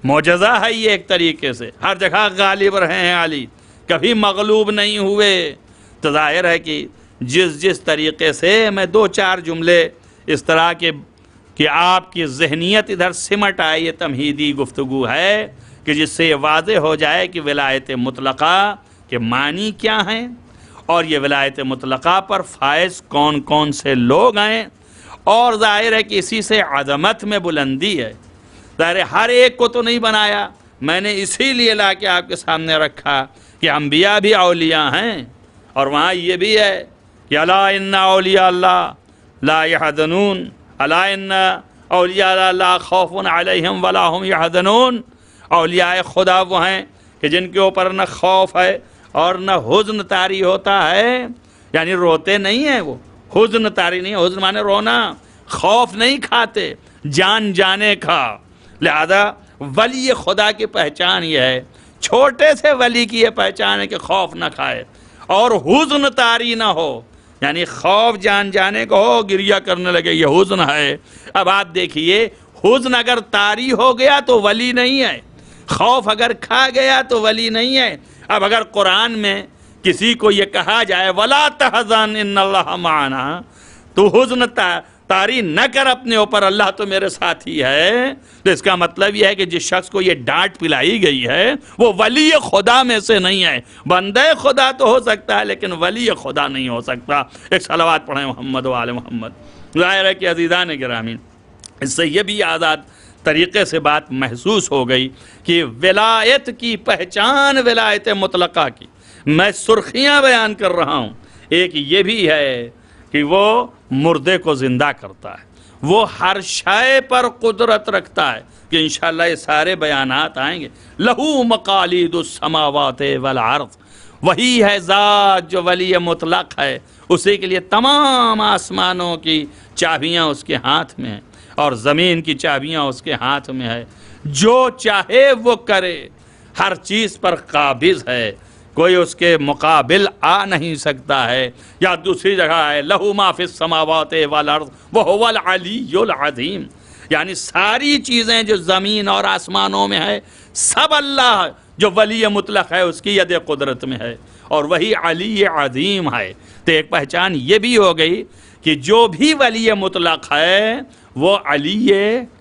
معجزہ ہے یہ ایک طریقے سے، ہر جگہ غالب رہے ہیں علی، کبھی مغلوب نہیں ہوئے، تو ظاہر ہے کہ جس طریقے سے میں دو چار جملے اس طرح کے کہ آپ کی ذہنیت ادھر سمٹ آئے، یہ تمہیدی گفتگو ہے کہ جس سے یہ واضح ہو جائے کہ ولایت مطلقہ کے معنی کیا ہیں اور یہ ولایت مطلقہ پر فائز کون کون سے لوگ ہیں، اور ظاہر ہے کہ اسی سے عظمت میں بلندی ہے۔ ظاہر ہے ہر ایک کو تو نہیں بنایا، میں نے اسی لیے لا کے آپ کے سامنے رکھا کہ انبیاء بھی اولیاء ہیں، اور وہاں یہ بھی ہے کہ الا ان اولیاء اللہ لا یحزنون، الا ان اولیاء اللہ لا خوف علیہم ولا هم یحزنون۔ اولیاء خدا وہ ہیں کہ جن کے اوپر نہ خوف ہے اور نہ حزن طاری ہوتا ہے، یعنی روتے نہیں ہیں، وہ حزن طاری نہیں، حزن مانے رونا، خوف نہیں کھاتے جان جانے کا۔ لہذا ولی خدا کی پہچان یہ ہے، چھوٹے سے ولی کی یہ پہچان ہے کہ خوف نہ کھائے اور حزن طاری نہ ہو، یعنی خوف جان جانے کو ہو، گریہ کرنے لگے، یہ حزن ہے۔ اب آپ دیکھیے، حزن اگر طاری ہو گیا تو ولی نہیں ہے، خوف اگر کھا گیا تو ولی نہیں ہے۔ اب اگر قرآن میں کسی کو یہ کہا جائے وَلَا تَحْزَنْ إِنَّ اللَّهَ مَعَنَا، تو حزن طاری نہ کر اپنے اوپر، اللہ تو میرے ساتھ ہی ہے، تو اس کا مطلب یہ ہے کہ جس شخص کو یہ ڈانٹ پلائی گئی ہے وہ ولی خدا میں سے نہیں ہے۔ بندے خدا تو ہو سکتا ہے لیکن ولی خدا نہیں ہو سکتا۔ ایک صلوات پڑھیں محمد و آل محمد۔ ظاہر ہے کہ عزیزان گرامی، اس سے یہ بھی آزاد طریقے سے بات محسوس ہو گئی کہ ولایت کی پہچان ولایت مطلقہ کی میں سرخیاں بیان کر رہا ہوں۔ ایک یہ بھی ہے کہ وہ مردے کو زندہ کرتا ہے، وہ ہر شے پر قدرت رکھتا ہے، کہ انشاءاللہ یہ سارے بیانات آئیں گے۔ لہو مقالید السماوات والارض، وہی ہے ذات جو ولی مطلق ہے، اسی کے لیے تمام آسمانوں کی چابیاں اس کے ہاتھ میں ہیں اور زمین کی چابیاں اس کے ہاتھ میں ہے، جو چاہے وہ کرے، ہر چیز پر قابض ہے، کوئی اس کے مقابل آ نہیں سکتا ہے۔ یا دوسری جگہ ہے لہو ما فی السماوات والارض وہو العلی العظیم، یعنی ساری چیزیں جو زمین اور آسمانوں میں ہے سب اللہ جو ولی مطلق ہے اس کی ید قدرت میں ہے، اور وہی علی عظیم ہے۔ تو ایک پہچان یہ بھی ہو گئی کہ جو بھی ولی مطلق ہے وہ علی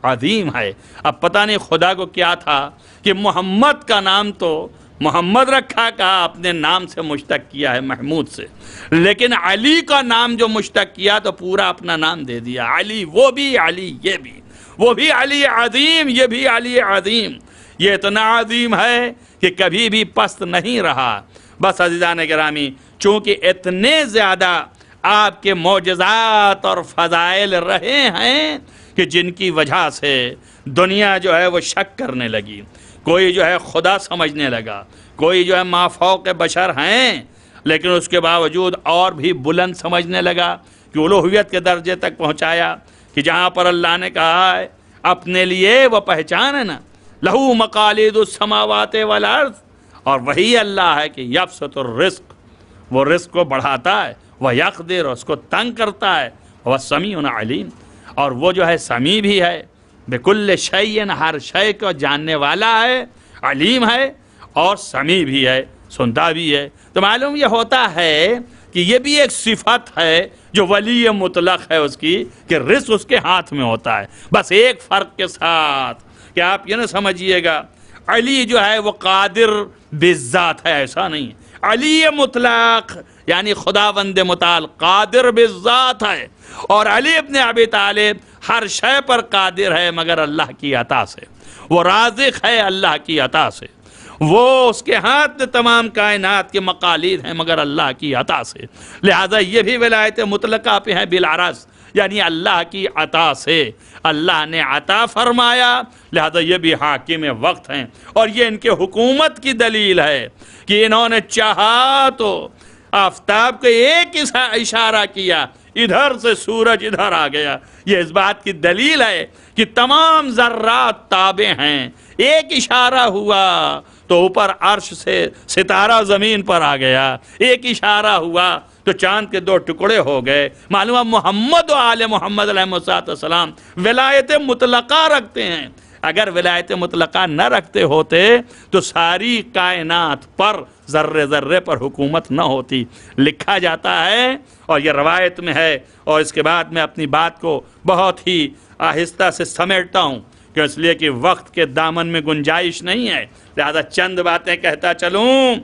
عظیم ہے۔ اب پتہ نہیں خدا کو کیا تھا کہ محمد کا نام تو محمد رکھا، کہا اپنے نام سے مشتق کیا ہے محمود سے، لیکن علی کا نام جو مشتق کیا تو پورا اپنا نام دے دیا، علی، وہ بھی علی، یہ بھی، وہ بھی علی عظیم، یہ بھی علی عظیم۔ یہ اتنا عظیم ہے کہ کبھی بھی پست نہیں رہا۔ بس عزیزان گرامی، چونکہ اتنے زیادہ آپ کے معجزات اور فضائل رہے ہیں کہ جن کی وجہ سے دنیا جو ہے وہ شک کرنے لگی، کوئی جو ہے خدا سمجھنے لگا، کوئی جو ہے مافوق بشر ہیں، لیکن اس کے باوجود اور بھی بلند سمجھنے لگا کہ الوہیت کے درجے تک پہنچایا کہ جہاں پر اللہ نے کہا ہے اپنے لیے وہ پہچان ہے نا، لہو مقالید السماوات والارض، اور وہی اللہ ہے کہ یبسط الرزق، وہ رزق کو بڑھاتا ہے، وہ یقدر، اس کو تنگ کرتا ہے، وہ سمیع علیم، اور وہ جو ہے سمیع بھی ہے، بکل شیء، ہر شے کو جاننے والا ہے، علیم ہے اور سمیع بھی ہے، سنتا بھی ہے۔ تو معلوم یہ ہوتا ہے کہ یہ بھی ایک صفت ہے جو ولی مطلق ہے اس کی، کہ رزق اس کے ہاتھ میں ہوتا ہے، بس ایک فرق کے ساتھ کہ آپ یہ نہ سمجھیے گا علی جو ہے وہ قادر بالذات ہے، ایسا نہیں ہے۔ علی مطلق یعنی خداوند متعال قادر بالذات ہے، اور علی ابن ابی طالب ہر شے پر قادر ہے مگر اللہ کی عطا سے، وہ رازق ہے اللہ کی عطا سے، وہ اس کے ہاتھ میں تمام کائنات کے مقالید ہیں مگر اللہ کی عطا سے۔ لہذا یہ بھی ولایت مطلقہ پہ ہیں بالعرض، یعنی اللہ کی عطا سے، اللہ نے عطا فرمایا، لہذا یہ بھی حاکم وقت ہیں، اور یہ ان کے حکومت کی دلیل ہے کہ انہوں نے چاہا تو آفتاب کو ایک اشارہ کیا، ادھر سے سورج ادھر آ گیا۔ یہ اس بات کی دلیل ہے کہ تمام ذرات تابع ہیں، ایک اشارہ ہوا تو اوپر عرش سے ستارہ زمین پر آ گیا، ایک اشارہ ہوا تو چاند کے دو ٹکڑے ہو گئے۔ معلوم ہے محمد و آل محمد علیہ السلام ولایت مطلقہ رکھتے ہیں، اگر ولایت مطلقہ نہ رکھتے ہوتے تو ساری کائنات پر ذرے ذرے پر حکومت نہ ہوتی۔ لکھا جاتا ہے اور یہ روایت میں ہے، اور اس کے بعد میں اپنی بات کو بہت ہی آہستہ سے سمیٹتا ہوں کہ اس لیے کہ وقت کے دامن میں گنجائش نہیں ہے، لہذا چند باتیں کہتا چلوں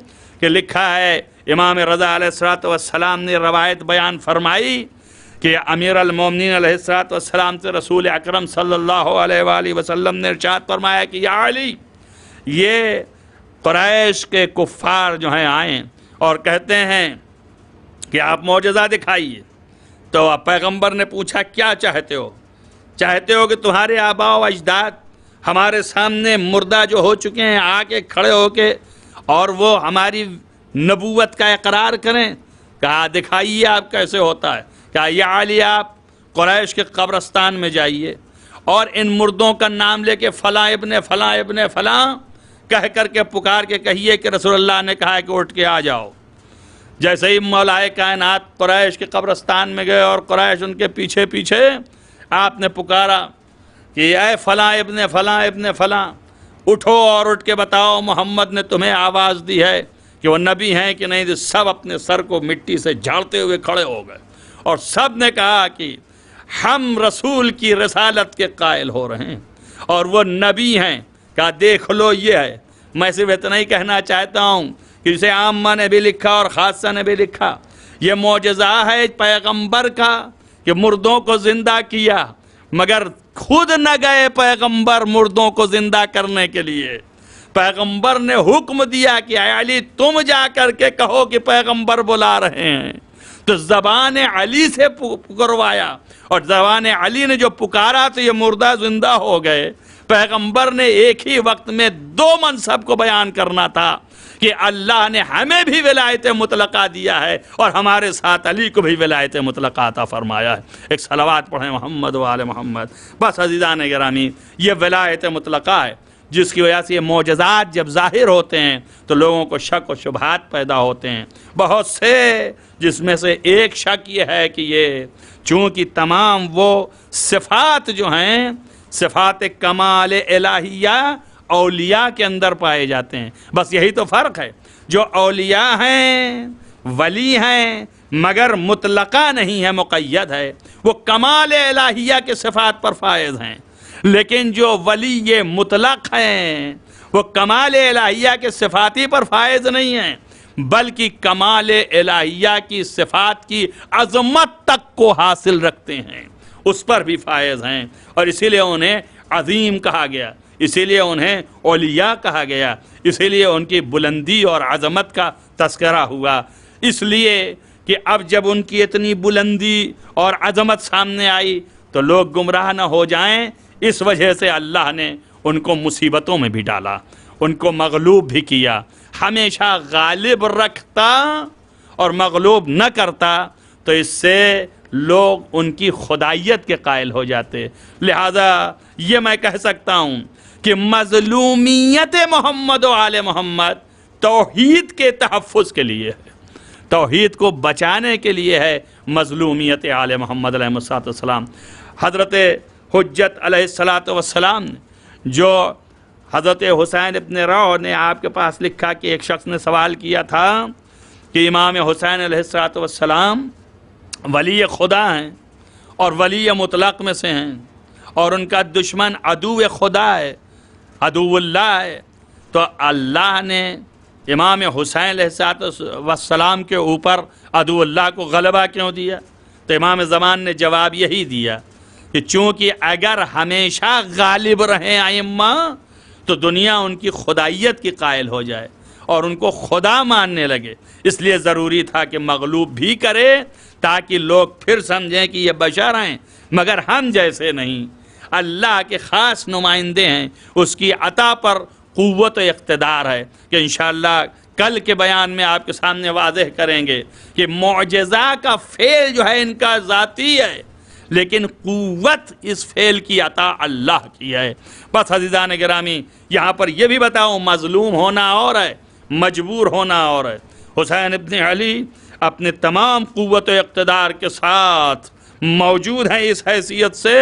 کہ لکھا ہے امام رضا علیہ الصلوۃ والسلام نے روایت بیان فرمائی کہ امیر المومنین علیہ الصلوۃ والسلام سے رسول اکرم صلی اللہ علیہ وآلہ وسلم نے ارشاد فرمایا کہ یا علی، یہ قریش کے کفار جو ہیں آئیں اور کہتے ہیں کہ آپ معجزہ دکھائیے. تو پیغمبر نے پوچھا کیا چاہتے ہو؟ چاہتے ہو کہ تمہارے آباء و اجداد ہمارے سامنے مردہ جو ہو چکے ہیں آ کے کھڑے ہو کے اور وہ ہماری نبوت کا اقرار کریں؟ کہا دکھائیے آپ کیسے ہوتا ہے. کہا یا علی، آپ قریش کے قبرستان میں جائیے اور ان مردوں کا نام لے کے فلاں ابن فلاں ابن فلاں کہہ کر کے پکار کے کہیے کہ رسول اللہ نے کہا ہے کہ اٹھ کے آ جاؤ. جیسے ہی مولا کائنات قریش کے قبرستان میں گئے اور قریش ان کے پیچھے پیچھے، آپ نے پکارا کہ اے فلاں ابن فلاں ابن فلاں، اٹھو اور اٹھ کے بتاؤ محمد نے تمہیں آواز دی ہے کہ وہ نبی ہیں کہ نہیں. سب اپنے سر کو مٹی سے جھاڑتے ہوئے کھڑے ہو گئے اور سب نے کہا کہ ہم رسول کی رسالت کے قائل ہو رہے ہیں اور وہ نبی ہیں. کہا دیکھ لو یہ ہے. میں صرف اتنا ہی کہنا چاہتا ہوں کہ جسے عامہ نے بھی لکھا اور خاصہ نے بھی لکھا، یہ معجزہ ہے پیغمبر کا کہ مردوں کو زندہ کیا، مگر خود نہ گئے پیغمبر مردوں کو زندہ کرنے کے لیے. پیغمبر نے حکم دیا کہ اے علی تم جا کر کے کہو کہ پیغمبر بلا رہے ہیں. تو زبان علی سے پکروایا اور زبان علی نے جو پکارا تو یہ مردہ زندہ ہو گئے. پیغمبر نے ایک ہی وقت میں دو منصب کو بیان کرنا تھا کہ اللہ نے ہمیں بھی ولایت مطلقہ دیا ہے اور ہمارے ساتھ علی کو بھی ولایت مطلقہ عطا فرمایا ہے. ایک صلوات پڑھیں محمد و آل محمد. بس عزیزان گرامی، یہ ولایت مطلقہ ہے جس کی وجہ سے یہ معجزات جب ظاہر ہوتے ہیں تو لوگوں کو شک و شبہات پیدا ہوتے ہیں بہت سے، جس میں سے ایک شک یہ ہے کہ یہ چونکہ تمام وہ صفات جو ہیں صفات کمال الہیہ اولیاء کے اندر پائے جاتے ہیں. بس یہی تو فرق ہے، جو اولیاء ہیں ولی ہیں مگر مطلقہ نہیں ہے، مقید ہے، وہ کمال الہیہ کے صفات پر فائز ہیں. لیکن جو ولی مطلق ہیں وہ کمال الہیہ کے صفاتی پر فائز نہیں ہیں بلکہ کمال الہیہ کی صفات کی عظمت تک کو حاصل رکھتے ہیں، اس پر بھی فائز ہیں. اور اسی لیے انہیں عظیم کہا گیا، اسی لیے انہیں اولیاء کہا گیا، اسی لیے ان کی بلندی اور عظمت کا تذکرہ ہوا. اس لیے کہ اب جب ان کی اتنی بلندی اور عظمت سامنے آئی تو لوگ گمراہ نہ ہو جائیں، اس وجہ سے اللہ نے ان کو مصیبتوں میں بھی ڈالا، ان کو مغلوب بھی کیا. ہمیشہ غالب رکھتا اور مغلوب نہ کرتا تو اس سے لوگ ان کی خدائیت کے قائل ہو جاتے. لہذا یہ میں کہہ سکتا ہوں کہ مظلومیت محمد و آل محمد توحید کے تحفظ کے لیے ہے، توحید کو بچانے کے لیے ہے مظلومیت آل محمد علیہ السلام. حضرت حجت علیہ السلام جو حضرت حسین ابن روح نے آپ کے پاس لکھا کہ ایک شخص نے سوال کیا تھا کہ امام حسین علیہ السلام ولی خدا ہیں اور ولی مطلق میں سے ہیں اور ان کا دشمن عدو خدا ہے، عدو اللہ ہے، تو اللہ نے امام حسین علیہ السلام کے اوپر عدو اللہ کو غلبہ کیوں دیا؟ تو امام زمان نے جواب یہی دیا کہ چونکہ اگر ہمیشہ غالب رہیں ائمہ تو دنیا ان کی خدائیت کی قائل ہو جائے اور ان کو خدا ماننے لگے. اس لیے ضروری تھا کہ مغلوب بھی کرے تاکہ لوگ پھر سمجھیں کہ یہ بشر ہیں مگر ہم جیسے نہیں، اللہ کے خاص نمائندے ہیں، اس کی عطا پر قوت و اقتدار ہے کہ انشاءاللہ کل کے بیان میں آپ کے سامنے واضح کریں گے کہ معجزہ کا فعل جو ہے ان کا ذاتی ہے لیکن قوت اس فعل کی عطا اللہ کی ہے. بس عزیزان گرامی، یہاں پر یہ بھی بتاؤں مظلوم ہونا اور ہے، مجبور ہونا اور ہے. حسین ابن علی اپنے تمام قوت و اقتدار کے ساتھ موجود ہیں اس حیثیت سے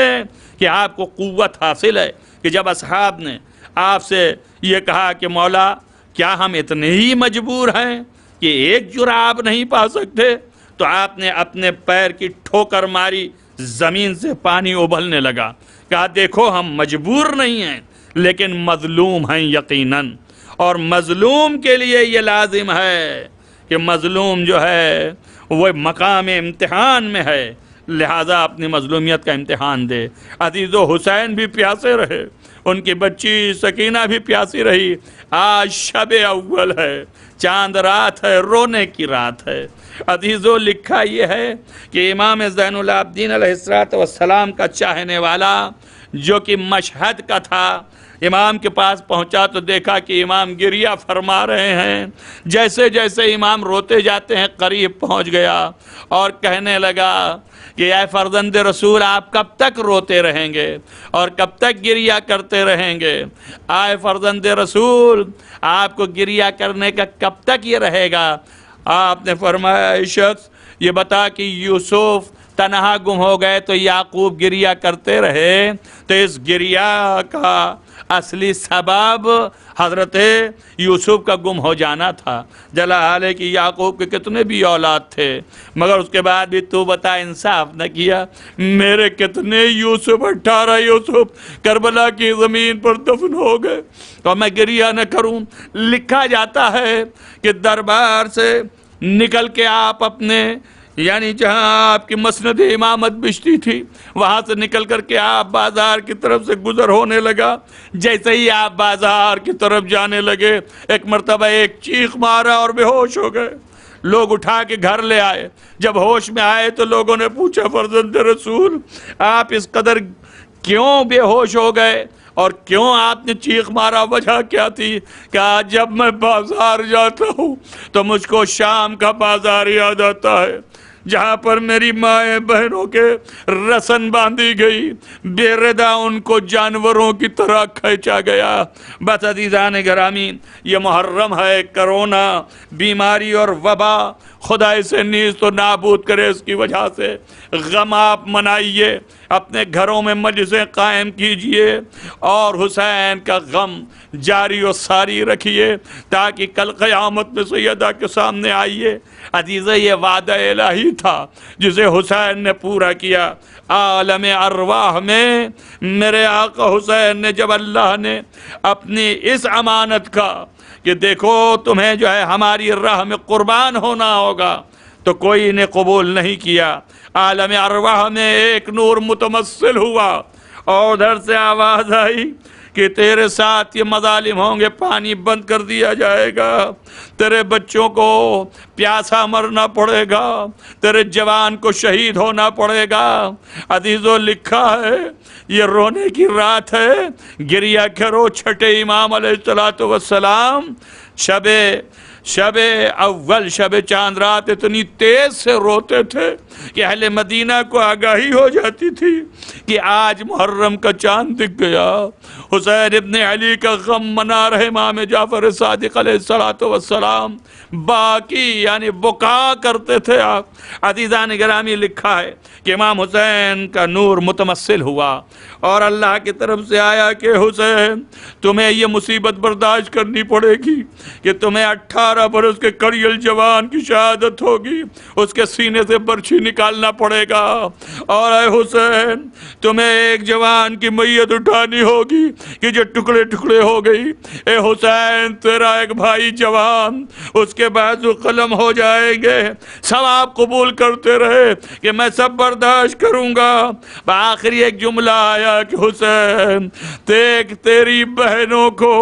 کہ آپ کو قوت حاصل ہے کہ جب اصحاب نے آپ سے یہ کہا کہ مولا کیا ہم اتنے ہی مجبور ہیں کہ ایک جراب نہیں پا سکتے، تو آپ نے اپنے پیر کی ٹھوکر ماری، زمین سے پانی ابلنے لگا. کہا دیکھو ہم مجبور نہیں ہیں لیکن مظلوم ہیں یقیناً، اور مظلوم کے لیے یہ لازم ہے کہ مظلوم جو ہے وہ مقام امتحان میں ہے، لہذا اپنی مظلومیت کا امتحان دے۔ عزیز و حسین بھی پیاسے رہے، ان کی بچی سکینہ بھی پیاسی رہی۔ آج شب اول ہے، چاند رات ہے، رونے کی رات ہے۔ عزیزو، لکھا یہ ہے کہ امام زین العابدین علیہ السلام کا چاہنے والا جو کہ مشہد کا تھا، امام کے پاس پہنچا تو دیکھا کہ امام گریہ فرما رہے ہیں۔ جیسے جیسے امام روتے جاتے ہیں قریب پہنچ گیا اور کہنے لگا کہ اے فرزند رسول، آپ کب تک روتے رہیں گے اور کب تک گریہ کرتے رہیں گے؟ اے فرزند رسول، آپ کو گریہ کرنے کا کب تک یہ رہے گا؟ آپ نے فرمایا، اے شخص یہ بتا کہ یوسف تنہا گم ہو گئے تو یعقوب گریہ کرتے رہے، تو اس گریہ کا اصلی سبب حضرت یوسف کا گم ہو جانا تھا۔ جلا حال ہے کہ یعقوب کے کتنے بھی اولاد تھے، مگر اس کے بعد بھی تو بتا انصاف نہ کیا۔ میرے کتنے یوسف، 18 یوسف کربلا کی زمین پر دفن ہو گئے، تو میں گریہ نہ کروں؟ لکھا جاتا ہے کہ دربار سے نکل کے آپ اپنے، یعنی جہاں آپ کی مسند امامت بشتی تھی، وہاں سے نکل کر کے آپ بازار کی طرف سے گزر ہونے لگا۔ جیسے ہی آپ بازار کی طرف جانے لگے، ایک مرتبہ ایک چیخ مارا اور بے ہوش ہو گئے۔ لوگ اٹھا کے گھر لے آئے۔ جب ہوش میں آئے تو لوگوں نے پوچھا، فرزند رسول آپ اس قدر کیوں بے ہوش ہو گئے اور کیوں آپ نے چیخ مارا؟ وجہ کیا تھی؟ کہ جب میں بازار جاتا ہوں تو مجھ کو شام کا بازار یاد آتا ہے، جہاں پر میری مائیں بہنوں کے رسن باندھی گئی، بے ردا ان کو جانوروں کی طرح کھینچا گیا۔ بس عزیزان گرامی، یہ محرم ہے، کرونا بیماری اور وبا خدا اسے نیز تو نابود کرے، اس کی وجہ سے غم آپ منائیے، اپنے گھروں میں مجلسیں قائم کیجئے اور حسین کا غم جاری و ساری رکھیے تاکہ کل قیامت میں سیدہ کے سامنے آئیے۔ عزیزہ، یہ وعدہ الہی تھا جسے حسین نے پورا کیا۔ عالم ارواح میں میرے آقا حسین نے جب اللہ نے اپنی اس امانت کا کہ دیکھو تمہیں جو ہے ہماری راہ میں قربان ہونا ہوگا، تو کوئی نے قبول نہیں کیا۔ عالم ارواح میں ایک نور متمثل ہوا اور ادھر سے آواز آئی کہ تیرے ساتھ یہ مظالم ہوں گے، پانی بند کر دیا جائے گا، تیرے بچوں کو پیاسا مرنا پڑے گا، تیرے جوان کو شہید ہونا پڑے گا۔ عزیزو، لکھا ہے یہ رونے کی رات ہے، گریہ کرو۔ چھٹے امام علیہ السلام شب اول، شب چاند رات اتنی تیز سے روتے تھے کہ اہل مدینہ کو آگاہی ہو جاتی تھی کہ آج محرم کا چاند دکھ گیا۔ حسین ابن علی کا غم منا رہے امام جعفر صادق علیہ السلام، باقی یعنی بکا کرتے تھے آپ۔ عزیزان گرامی، لکھا ہے کہ امام حسین کا نور متمثل ہوا اور اللہ کی طرف سے آیا کہ حسین تمہیں یہ مصیبت برداشت کرنی پڑے گی کہ تمہیں 18 برس کے کڑیل جوان کی شہادت ہوگی، اس کے سینے سے برچھی نکالنا پڑے گا، اور اے حسین تمہیں ایک جوان کی میت اٹھانی ہوگی کہ جو ٹکڑے ٹکڑے ہو گئی۔ اے حسین تیرا ایک بھائی جوان، اس کے بازو قلم ہو جائیں گے، سب آپ قبول کرتے رہے کہ میں سب برداشت کروں گا۔ آخری ایک جملہ آیا کہ حسین دیکھ تیری بہنوں کو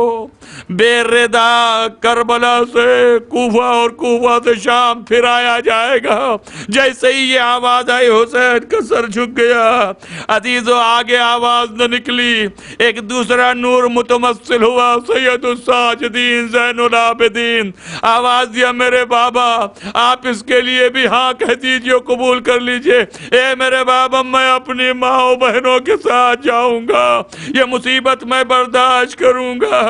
بے ردا کربلا سے کوفہ اور کوفہ سے شام پھرایا جائے گا۔ جیسے ہی یہ آواز آئی حسین کا سر جھک گیا۔ عزیزو، آگے آواز نہ نکلی، ایک دوسرا نور متمثل ہوا، سید الساجدین زین العابدین آواز دیا، میرے بابا آپ اس کے لیے بھی ہاں کہہ دیجئے، قبول کر لیجئے۔ اے میرے بابا، میں اپنی ماں و بہنوں کے ساتھ جاؤں گا، یہ مصیبت میں برداشت کروں گا۔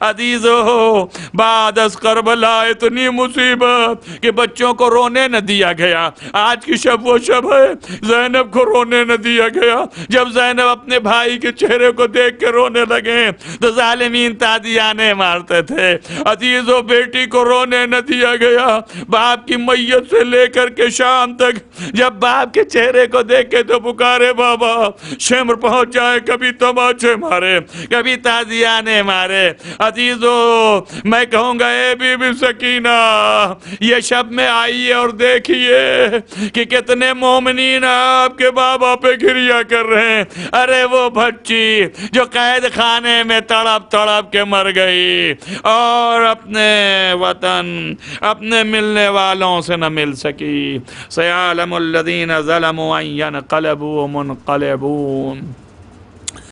عزیزو، بعد از کربلا اتنی مصیبت کہ بچوں کو رونے نہ دیا گیا۔ آج کی شب وہ شب ہے، زینب کو رونے نہ دیا گیا، جب زینب اپنے بھائی کے چہرے کو دیکھ کے رونے لگے تو ظالمین تادیانے مارتے تھے۔ عزیزو، بیٹی کو رونے نہ دیا گیا۔ باپ کی میت سے لے کر کے شام تک جب باپ کے چہرے کو دیکھے تو پکارے بابا شمر پہنچ جائے، کبھی تماچے مارے کبھی تازیانے مارے۔ عزیزو، میں کہوں گا اے بی بی سکینہ، یہ شب میں آئیے اور دیکھیے کہ کتنے مومنین آپ کے بابا پہ گریا کر رہے ہیں۔ ارے وہ بچی جو قید خانے میں تڑپ تڑپ کے مر گئی اور اپنے وطن، اپنے ملنے والوں سے نہ مل سکی۔ سیعلم الذین ظلموا ان ينقلبوا منقلبون۔